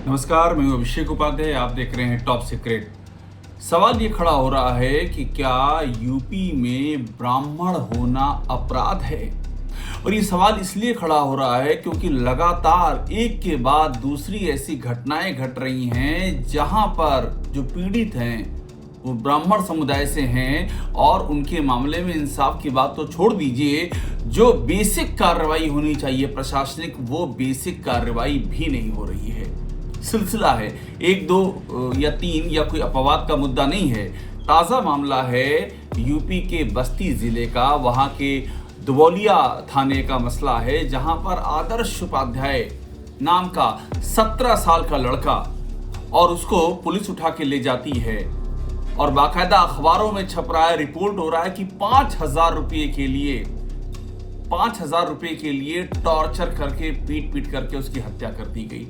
नमस्कार, मैं हूं अभिषेक उपाध्याय। आप देख रहे हैं टॉप सीक्रेट। सवाल ये खड़ा हो रहा है कि क्या यूपी में ब्राह्मण होना अपराध है। और ये सवाल इसलिए खड़ा हो रहा है क्योंकि लगातार एक के बाद दूसरी ऐसी घटनाएं घट रही हैं जहां पर जो पीड़ित हैं वो ब्राह्मण समुदाय से हैं और उनके मामले में इंसाफ की बात तो छोड़ दीजिए, जो बेसिक कार्रवाई होनी चाहिए प्रशासनिक, वो बेसिक कार्रवाई भी नहीं हो रही है। सिलसिला है, एक दो या तीन या कोई अपवाद का मुद्दा नहीं है। ताज़ा मामला है यूपी के बस्ती जिले का, वहाँ के दुबौलिया थाने का मसला है, जहाँ पर आदर्श उपाध्याय नाम का 17 साल का लड़का और उसको पुलिस उठा के ले जाती है और बाकायदा अखबारों में छप रहा है, रिपोर्ट हो रहा है कि 5,000 रुपये के लिए टॉर्चर करके पीट पीट करके उसकी हत्या कर दी गई।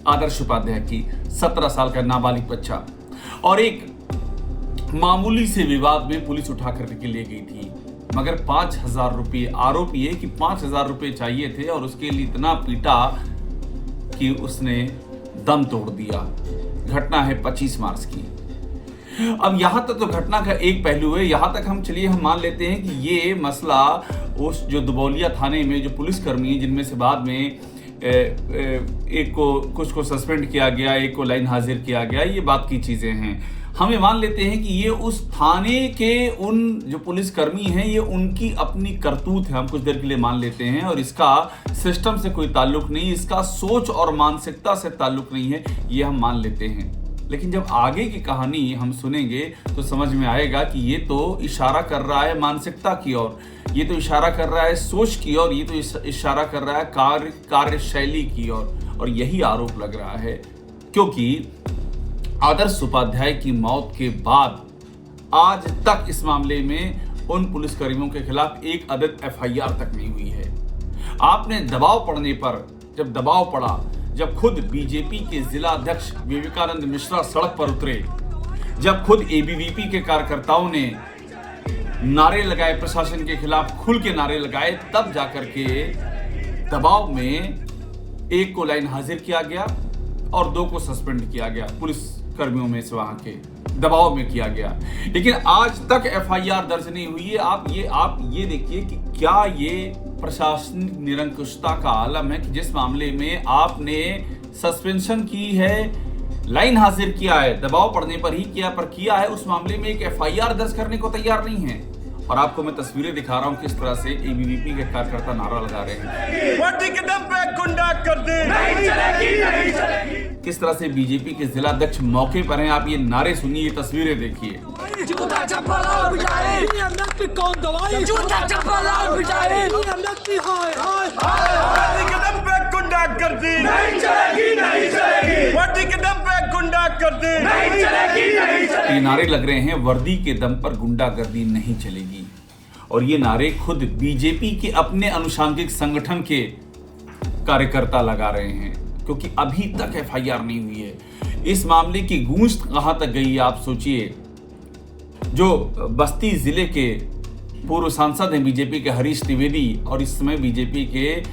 आदर्श उपाध्याय की 17 साल का नाबालिग बच्चा, और एक मामूली से विवाद में पुलिस उठा करके ले गई थी, मगर 5,000 रुपये, आरोप ये कि 5,000 रुपये चाहिए थे और उसके लिए इतना पीटा कि उसने दम तोड़ दिया। घटना है 25 मार्च की। अब यहां तक तो घटना का एक पहलू है। यहां तक हम मान लेते हैं कि ये मसला उस जो दुबौलिया थाने में जो पुलिसकर्मी हैं, जिनमें से बाद में एक को कुछ को सस्पेंड किया गया, एक को लाइन हाजिर किया गया, ये बात की चीजें हैं। हम ये मान लेते हैं कि ये उस थाने के उन जो पुलिसकर्मी हैं, ये उनकी अपनी करतूत है, हम कुछ देर के लिए मान लेते हैं, और इसका सिस्टम से कोई ताल्लुक नहीं, इसका सोच और मानसिकता से ताल्लुक नहीं है, ये हम मान लेते हैं। लेकिन जब आगे की कहानी हम सुनेंगे तो समझ में आएगा कि ये तो इशारा कर रहा है मानसिकता की ओर, ये तो इशारा कर रहा है सोच की ओर, ये तो इशारा कर रहा है कार्यशैली की ओर, और यही आरोप लग रहा है। क्योंकि आदर्श उपाध्याय की मौत के बाद आज तक इस मामले में उन पुलिसकर्मियों के खिलाफ एक अदद एफआईआर तक नहीं हुई है। आपने दबाव पड़ने पर, जब दबाव पड़ा, जब खुद बीजेपी के जिला अध्यक्ष विवेकानंद मिश्रा सड़क पर उतरे, जब खुद एबीवीपी के कार्यकर्ताओं ने नारे लगाए, प्रशासन के खिलाफ खुल के नारे लगाए, तब जाकर के दबाव में एक को लाइन हाजिर किया गया और 2 को सस्पेंड किया गया, पुलिस कर्मियों में से वहां के दबाव में किया गया। लेकिन आज तक एफआईआर दर्ज नहीं हुई है। आप ये देखिए कि क्या ये प्रशासनिक निरंकुशता का आलम है कि जिस मामले में आपने सस्पेंशन की है, लाइन हाजिर किया है, दबाव पड़ने पर ही किया है, उस मामले में एक एफआईआर दर्ज करने को तैयार नहीं है। और आपको मैं तस्वीरें दिखा रहा हूं किस तरह से एबीवीपी के कार्यकर्ता नारा लगा रहे हैं, किस तरह से बीजेपी के जिला अध्यक्ष मौके पर हैं। आप ये नारे सुनिए, ये तस्वीरें देखिए। ये नारे लग रहे हैं, वर्दी के दम पर गुंडागर्दी नहीं चलेगी। और ये नारे खुद बीजेपी के अपने अनुषंगिक संगठन के कार्यकर्ता लगा रहे हैं, क्योंकि अभी तक एफआईआर नहीं हुई है। इस मामले की गूंज कहां तक गई है आप सोचिए। जो बस्ती जिले के पूर्व सांसद हैं बीजेपी के हरीश द्विवेदी, और इस समय बीजेपी के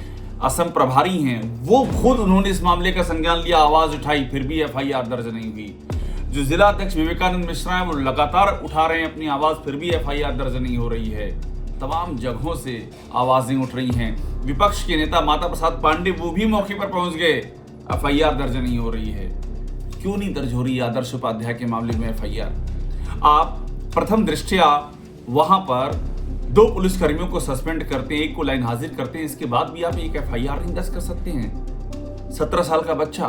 असम प्रभारी हैं, वो खुद उन्होंने इस मामले का संज्ञान लिया, आवाज उठाई, फिर भी एफआईआर दर्ज नहीं हुई। जो जिला अध्यक्ष विवेकानंद मिश्रा हैं, वो लगातार उठा रहे हैं अपनी आवाज, फिर भी एफआईआर दर्ज नहीं हो रही है। तमाम जगहों से आवाजें उठ रही हैं। विपक्ष के नेता माता प्रसाद पांडे, वो भी मौके पर पहुंच गए, एफआईआर दर्ज नहीं हो रही है। क्यों नहीं दर्ज हो रही है आदर्श उपाध्याय के मामले में एफआईआर? आप प्रथम दृष्टया वहां पर 2 पुलिसकर्मियों को सस्पेंड करते हैं, एक को लाइन हाजिर करते हैं, इसके बाद भी आप एक एफआईआर नहीं दर्ज कर सकते हैं। 17 साल का बच्चा,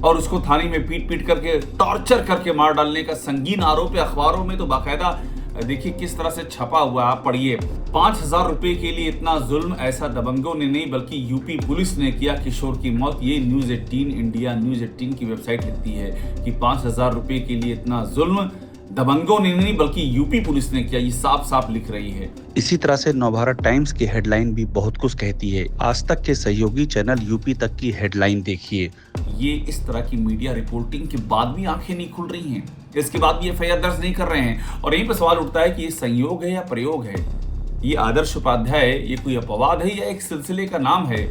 और उसको थाने में पीट पीट करके टॉर्चर करके मार डालने का संगीन आरोप है। अखबारों में तो बाकायदा देखिए किस तरह से छपा हुआ, आप पढ़िए। 5,000 रुपए के लिए इतना जुल्म, ऐसा दबंगों ने नहीं बल्कि यूपी पुलिस ने किया किशोर की मौत। ये न्यूज़ 18 इंडिया, न्यूज़ 18 की वेबसाइट लिखती है कि 5,000 रुपए के लिए इतना जुल्म दबंगों ने नहीं बल्कि यूपी पुलिस ने किया। ये साफ साफ लिख रही है। इसी तरह से नवभारत टाइम्स की हेडलाइन भी बहुत कुछ कहती है। आज तक के सहयोगी चैनल यूपी तक की हेडलाइन देखिए। ये इस तरह की मीडिया रिपोर्टिंग के बाद भी आंखें नहीं खुल रही हैं, इसके बाद भी एफआईआर दर्ज नहीं कर रहे हैं। और यहीं पर सवाल उठता है कि ये संयोग है या प्रयोग है? ये आदर्श उपाध्याय ये कोई अपवाद है या एक सिलसिले का नाम है?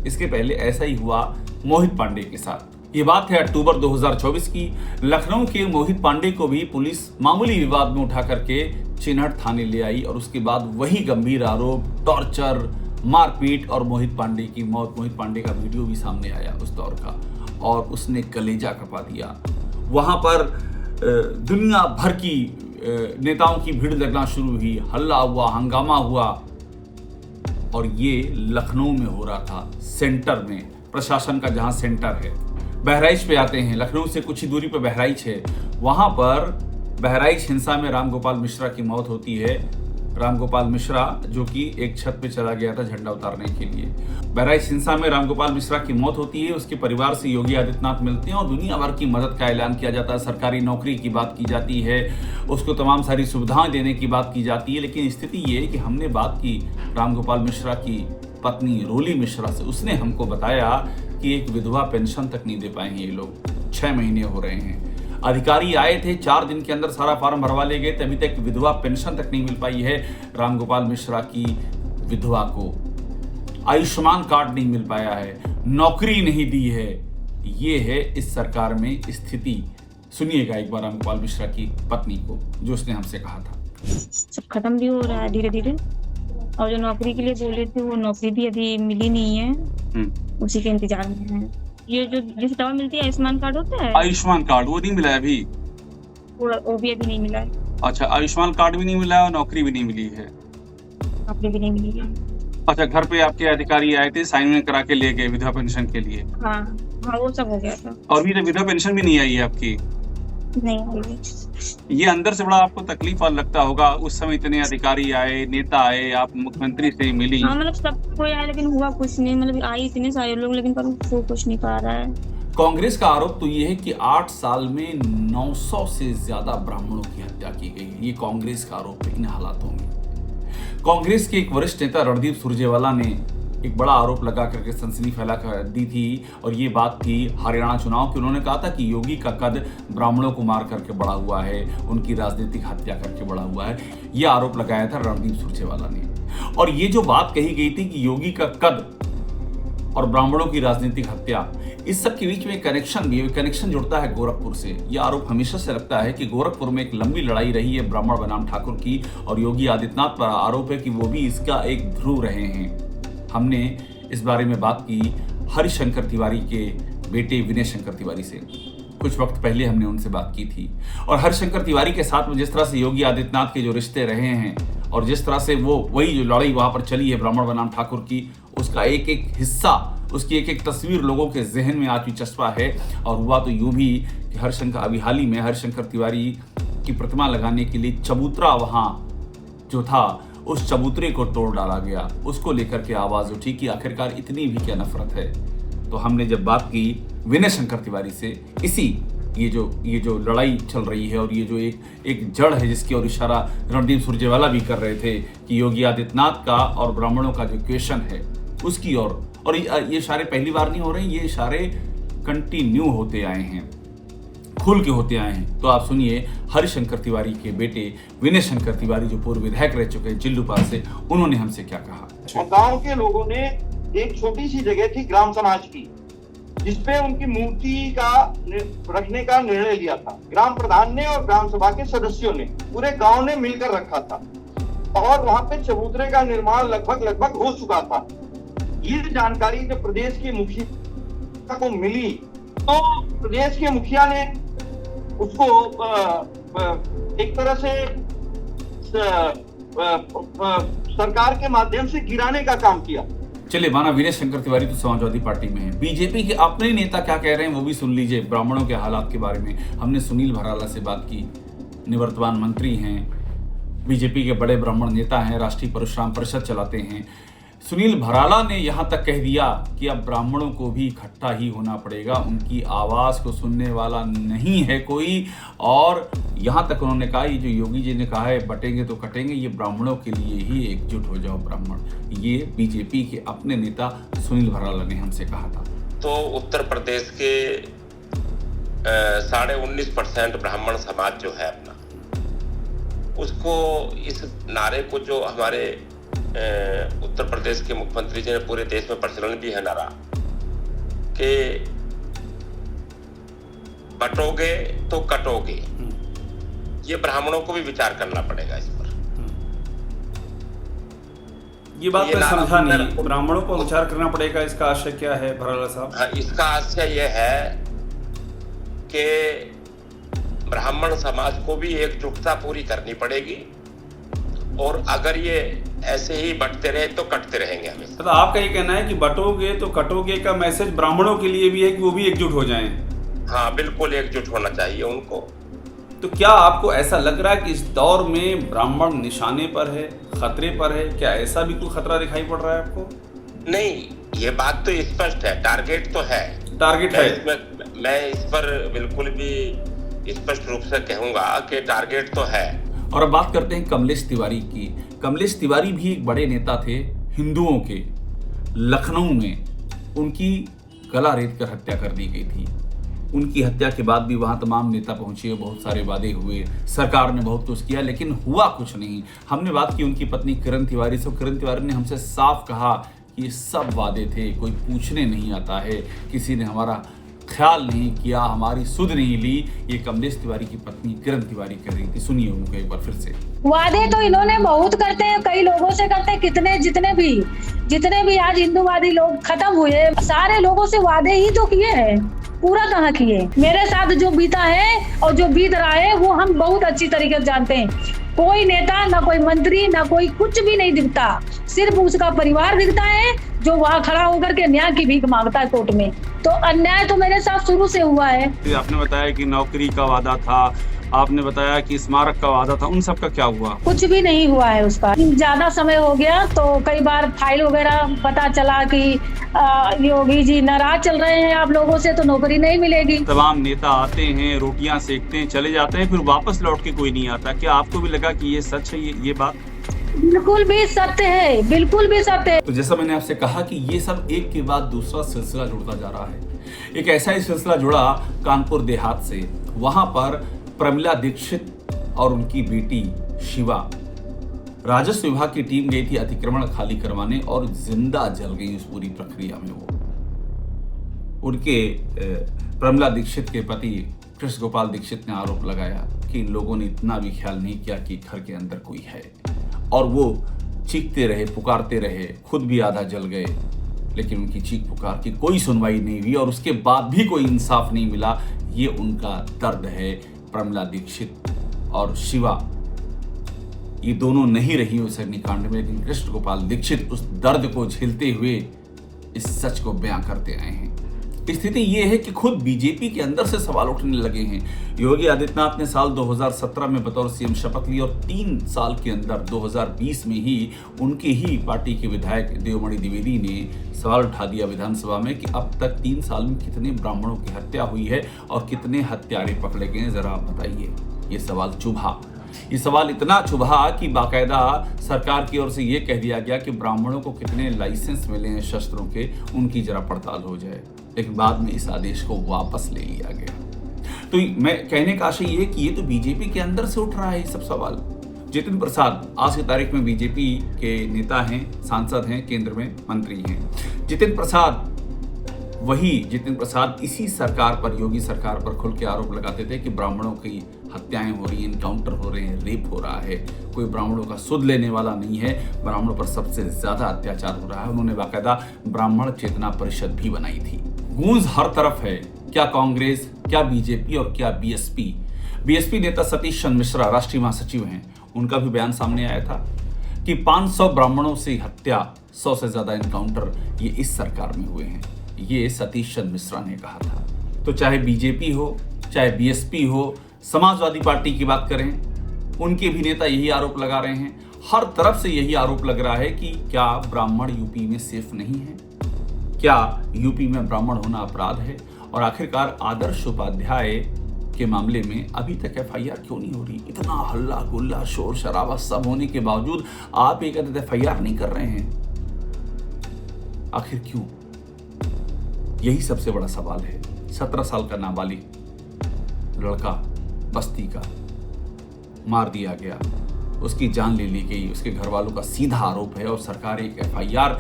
इसके पहले ऐसा ही हुआ मोहित पांडे के साथ। ये बात है अक्टूबर 2024 की। लखनऊ के मोहित पांडे को भी पुलिस मामूली विवाद में उठा करके चिन्हट थाने ले आई और उसके बाद वही गंभीर आरोप, टॉर्चर, मारपीट और मोहित पांडे की मौत। मोहित पांडे का वीडियो भी सामने आया उस दौर का और उसने कलेजा कपा दिया। वहां पर दुनिया भर की नेताओं की भीड़ लगना शुरू हुई, हल्ला हुआ, हंगामा हुआ और ये लखनऊ में हो रहा था, सेंटर में, प्रशासन का जहां सेंटर है। बहराइच पे आते हैं, लखनऊ से कुछ ही दूरी पे बहराइच है। वहां पर बहराइच हिंसा में रामगोपाल मिश्रा की मौत होती है। रामगोपाल मिश्रा जो कि एक छत पे चला गया था झंडा उतारने के लिए। बहराइच हिंसा में रामगोपाल मिश्रा की मौत होती है। उसके परिवार से योगी आदित्यनाथ मिलते हैं और दुनिया भर की मदद का ऐलान किया जाता है। सरकारी नौकरी की बात की जाती है, उसको तमाम सारी सुविधाएं देने की बात की जाती है। लेकिन स्थिति ये है कि हमने बात की रामगोपाल मिश्रा की पत्नी रोली मिश्रा से। उसने हमको बताया कि एक विधवा पेंशन तक नहीं दे पाए हैं ये लोग। 6 महीने हो रहे हैं। अधिकारी आए थे, 4 दिन के अंदर सारा फॉर्म भरवा ले गए, तभी तक विधवा पेंशन तक नहीं मिल पाई है रामगोपाल मिश्रा की विधवा को। आयुष्मान कार्ड नहीं मिल पाया है, नौकरी नहीं दी है। ये है इस सरकार में स्थिति। सुनिएगा एक बार रामगोपाल मिश्रा की पत्नी को, जो उसने हमसे कहा था। सब खत्म भी हो रहा है धीरे धीरे और जो नौकरी के लिए बोले थे वो नौकरी भी अभी मिली नहीं है, उसी के इंतजार में है। ये जो जिस दवा मिलती है आयुष्मान कार्ड होता है, आयुष्मान कार्ड वो नहीं मिला है अभी? वो भी अभी नहीं मिला है। अच्छा, आयुष्मान कार्ड भी नहीं मिला है और नौकरी भी नहीं मिली है। नौकरी भी नहीं मिली है। अच्छा, घर पे आपके अधिकारी आए थे, साइन करा के ले गए विधवा पेंशन के लिए? हाँ हाँ, वो सब हो गया था। और अभी तो विधवा पेंशन भी नहीं आई है आपकी? नहीं आई। ये अंदर से बड़ा आपको तकलीफ वाला लगता होगा। उस समय इतने अधिकारी आए, नेता आए, आप मुख्यमंत्री से मिली। हाँ, मतलब सब कोई आया लेकिन हुआ कुछ नहीं। मतलब आई इतने सारे लोग लेकिन पर वो कुछ नहीं पा रहा है। कांग्रेस का आरोप तो ये है कि 8 साल में 900 से ज्यादा ब्राह्मणों की हत्या की गई है। ये कांग्रेस का आरोप है इन हालातों में। कांग्रेस के एक वरिष्ठ नेता रणदीप सुरजेवाला ने एक बड़ा आरोप लगा करके सनसनी फैला कर दी थी और ये बात थी हरियाणा चुनाव की। उन्होंने कहा था कि योगी का कद ब्राह्मणों को मार करके बड़ा हुआ है, उनकी राजनीतिक हत्या करके बड़ा हुआ है। ये आरोप लगाया था रणदीप सुरजेवाला ने। और ये जो बात कही गई थी कि योगी का कद और ब्राह्मणों की राजनीतिक हत्या, इस सब के बीच में कनेक्शन भी है। कनेक्शन जुड़ता है गोरखपुर से। यह आरोप हमेशा से लगता है कि गोरखपुर में एक लंबी लड़ाई रही है ब्राह्मण बनाम ठाकुर की और योगी आदित्यनाथ पर आरोप है कि वो भी इसका एक ध्रुव रहे हैं। हमने इस बारे में बात की हरिशंकर तिवारी के बेटे विनय शंकर तिवारी से। कुछ वक्त पहले हमने उनसे बात की थी और हरिशंकर तिवारी के साथ में जिस तरह से योगी आदित्यनाथ के जो रिश्ते रहे हैं और जिस तरह से वो वही जो लड़ाई वहां पर चली है ब्राह्मण बनाम ठाकुर की, उसका एक एक हिस्सा, उसकी एक एक तस्वीर लोगों के जहन में आज भी चस्पा है। और हुआ तो यूं भी कि हरिशंकर अभी हाल ही में हरिशंकर तिवारी की प्रतिमा लगाने के लिए चबूतरा वहां जो था उस चबूतरे को तोड़ डाला गया। उसको लेकर के आवाज उठी कि आखिरकार इतनी भी क्या नफरत है। तो हमने जब बात की विनय शंकर तिवारी से, इसी ये जो लड़ाई चल रही है और ये जो एक जड़ है जिसकी ओर इशारा रणदीप सुरजेवाला भी कर रहे थे कि योगी आदित्यनाथ का और ब्राह्मणों का जो क्वेश्चन है उसकी और ये इशारे पहली बार नहीं हो रहे, ये इशारे कंटिन्यू होते आए हैं, खुल के होते आए हैं। तो आप सुनिए हरिशंकर तिवारी के बेटे विनय शंकर तिवारी जो पूर्व विधायक रह चुके हैं चिल्लूपाल से, उन्होंने हमसे क्या कहा। और गांव के लोगों ने एक छोटी सी जगह थी ग्राम समाज की, जिसपे उनकी मूर्ति का रखने का निर्णय लिया था। ग्राम प्रधान ने और ग्राम सभा के सदस्यों ने, पूरे गांव ने मिलकर रखा था और वहां पे चबूतरे का निर्माण लगभग हो चुका था। ये जानकारी जब प्रदेश के मुखिया को मिली तो प्रदेश के मुखिया ने उसको एक तरह से सरकार के माध्यम से गिराने का काम किया। चलिए, माना विनय शंकर तिवारी तो समाजवादी पार्टी में है, बीजेपी के अपने नेता क्या कह रहे हैं वो भी सुन लीजिए ब्राह्मणों के हालात के बारे में। हमने सुनील भराला से बात की, निवर्तमान मंत्री हैं, बीजेपी के बड़े ब्राह्मण नेता हैं, राष्ट्रीय परशुराम परिषद चलाते हैं। सुनील भराला ने यहां तक कह दिया कि अब ब्राह्मणों को भी इकट्ठा ही होना पड़ेगा, उनकी आवाज को सुनने वाला नहीं है कोई। और यहां तक उन्होंने कहा, ये जो योगी जी ने कहा है बटेंगे तो कटेंगे, ये ब्राह्मणों के लिए ही एकजुट हो जाओ ब्राह्मण। ये बीजेपी के अपने नेता सुनील भराला ने हमसे कहा था। तो उत्तर प्रदेश के 19.5% ब्राह्मण समाज जो है अपना, उसको इस नारे को जो हमारे उत्तर प्रदेश के मुख्यमंत्री जी ने पूरे देश में प्रचलन भी है नारा कि बटोगे तो कटोगे, ये ब्राह्मणों को भी विचार करना पड़ेगा इस पर। ये बात ये मैं नारा समझा नहीं, सुनकर- ब्राह्मणों को विचार करना पड़ेगा, इसका आशय क्या है भराला साहब? हाँ, इसका आशय यह है कि ब्राह्मण समाज को भी एकजुटता पूरी करनी पड़ेगी, और अगर ये ऐसे ही बंटते रहे तो कटते रहेंगे हमेशा। मतलब आपका ये कहना है कि बटोगे तो कटोगे का मैसेज ब्राह्मणों के लिए भी है कि वो भी एकजुट हो जाएं। हाँ, बिल्कुल एकजुट होना चाहिए उनको। तो क्या आपको ऐसा लग रहा है कि इस दौर में ब्राह्मण निशाने पर है, खतरे पर है? क्या ऐसा भी कोई खतरा दिखाई पड़ रहा है आपको? नहीं, ये बात तो स्पष्ट है, टारगेट तो है, टारगेट है। मैं इस पर बिल्कुल भी स्पष्ट रूप से कहूंगा कि टारगेट तो है। और अब बात करते हैं कमलेश तिवारी की। कमलेश तिवारी भी एक बड़े नेता थे हिंदुओं के। लखनऊ में उनकी गला रेत कर हत्या कर दी गई थी। उनकी हत्या के बाद भी वहाँ तमाम नेता पहुंचे, बहुत सारे वादे हुए, सरकार ने बहुत कुछ किया, लेकिन हुआ कुछ नहीं। हमने बात की उनकी पत्नी किरण तिवारी से। किरण तिवारी ने हमसे साफ कहा कि ये सब वादे थे, कोई पूछने नहीं आता है, किसी ने हमारा ख्याल नहीं किया, हमारी सुध नहीं ली। ये कमलेश तिवारी की पत्नी किरण तिवारी कह रही थी। सुनिए उनको एक बार फिर से। वादे तो इन्होंने बहुत करते हैं, कई लोगों से करते हैं, कितने जितने भी आज हिंदूवादी लोग खत्म हुए, सारे लोगों से वादे ही तो किए हैं, पूरा कहाँ किए। मेरे साथ जो बीता है और जो बीत रहा है वो हम बहुत अच्छी तरीके से जानते हैं। कोई नेता, ना कोई मंत्री, ना कोई कुछ भी नहीं दिखता, सिर्फ उसका परिवार दिखता है जो वहाँ खड़ा होकर के न्याय की भीख मांगता है कोर्ट में। तो अन्याय तो मेरे साथ शुरू से हुआ है। आपने बताया कि नौकरी का वादा था, आपने बताया कि स्मारक का वादा था, उन सब का क्या हुआ? कुछ भी नहीं हुआ है उसका। ज्यादा समय हो गया तो कई बार फाइल वगैरह पता चला कि योगी जी नाराज चल रहे हैं आप लोगों से, तो नौकरी नहीं मिलेगी। तमाम नेता आते हैं, रोटियां सेकते हैं, चले जाते हैं, फिर वापस लौट के कोई नहीं आता। क्या आपको भी लगा कि ये सच है ये बात? बिल्कुल भी सत्य है, बिल्कुल भी सत्य है। तो जैसा मैंने आपसे कहा कि ये सब एक के बाद दूसरा सिलसिला जुड़ता जा रहा है। एक ऐसा ही सिलसिला जुड़ा कानपुर देहात से। वहां पर प्रमिला दीक्षित और उनकी बेटी शिवा, राजस्व विभाग की टीम गई थी अतिक्रमण खाली करवाने और जिंदा जल गई उस पूरी प्रक्रिया में। वो उनके प्रमिला दीक्षित के पति कृष्ण गोपाल दीक्षित ने आरोप लगाया कि इन लोगों ने इतना भी ख्याल नहीं किया कि घर के अंदर कोई है, और वो चीखते रहे, पुकारते रहे, खुद भी आधा जल गए, लेकिन उनकी चीख पुकार की कोई सुनवाई नहीं हुई और उसके बाद भी कोई इंसाफ नहीं मिला। ये उनका दर्द है। प्रमिला दीक्षित और शिवा, ये दोनों नहीं रही उस अग्निकांड में, लेकिन कृष्ण गोपाल दीक्षित उस दर्द को झेलते हुए इस सच को बयां करते आए हैं। स्थिति ये है कि खुद बीजेपी के अंदर से सवाल उठने लगे हैं। योगी आदित्यनाथ ने साल 2017 में बतौर सीएम शपथ ली और 3 साल के अंदर 2020 में ही उनकी ही पार्टी के विधायक देवमणि द्विवेदी ने सवाल उठा दिया विधानसभा में कि अब तक 3 साल में कितने ब्राह्मणों की हत्या हुई है और कितने हत्यारे पकड़े गए, जरा आप बताइए। ये सवाल चुभा। ये सवाल इतना चुभा कि बाकायदा सरकार की ओर से ये कह दिया गया कि ब्राह्मणों को कितने लाइसेंस मिले हैं शस्त्रों के, उनकी जरा पड़ताल हो जाए। लेकिन बाद में इस आदेश को वापस ले लिया गया। तो मैं कहने का आशय ये कि ये तो बीजेपी के अंदर से उठ रहा है ये सब सवाल। जितिन प्रसाद आज की तारीख में बीजेपी के नेता हैं, सांसद हैं, केंद्र में मंत्री हैं। जितिन प्रसाद इसी सरकार पर, योगी सरकार पर खुल के आरोप लगाते थे कि ब्राह्मणों की हत्याएं हो रही हैं, इनकाउंटर हो रहे हैं, रेप हो रहा है, कोई ब्राह्मणों का सुध लेने वाला नहीं है, ब्राह्मणों पर सबसे ज्यादा अत्याचार हो रहा है। उन्होंने बाकायदा ब्राह्मण चेतना परिषद भी बनाई थी। गूंज हर तरफ है, क्या कांग्रेस, क्या बीजेपी और क्या बीएसपी नेता सतीश चंद्र मिश्रा राष्ट्रीय महासचिव हैं, उनका भी बयान सामने आया था कि 500 ब्राह्मणों से हत्या, 100 से ज्यादा इनकाउंटर ये इस सरकार में हुए हैं। ये सतीश चंद्र मिश्रा ने कहा था। तो चाहे बीजेपी हो, चाहे बीएसपी हो, समाजवादी पार्टी की बात करें, उनके भी नेता यही आरोप लगा रहे हैं। हर तरफ से यही आरोप लग रहा है कि क्या ब्राह्मण यूपी में सेफ नहीं है, क्या यूपी में ब्राह्मण होना अपराध है। और आखिरकार आदर्श उपाध्याय के मामले में अभी तक एफआईआर क्यों नहीं हो रही? इतना हल्ला गुल्ला, शोर शराबा सब होने के बावजूद आप एक एफआईआर नहीं कर रहे हैं, आखिर क्यों? यही सबसे बड़ा सवाल है। 17 साल का नाबालिग लड़का बस्ती का मार दिया गया, उसकी जान ले ली गई, उसके घर वालों का सीधा आरोप है और सरकार एक एफआईआर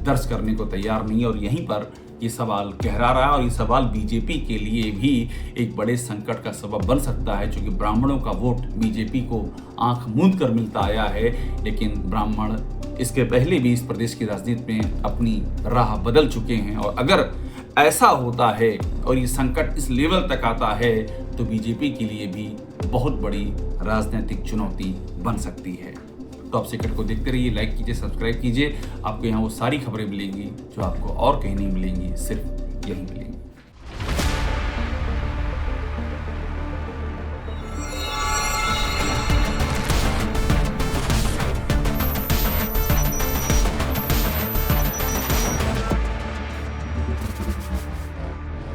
दर्ज करने को तैयार नहीं है। और यहीं पर ये सवाल गहरा रहा है और ये सवाल बीजेपी के लिए भी एक बड़े संकट का सबब बन सकता है, क्योंकि ब्राह्मणों का वोट बीजेपी को आंख मूंद कर मिलता आया है, लेकिन ब्राह्मण इसके पहले भी इस प्रदेश की राजनीति में अपनी राह बदल चुके हैं। और अगर ऐसा होता है और ये संकट इस लेवल तक आता है तो बीजेपी के लिए भी बहुत बड़ी राजनीतिक चुनौती बन सकती है। तो आप सीक्रेट को देखते रहिए, लाइक कीजिए, सब्सक्राइब कीजिए। आपको यहाँ वो सारी खबरें मिलेंगी जो आपको और कहीं नहीं मिलेंगी, सिर्फ यहीं मिलेंगी।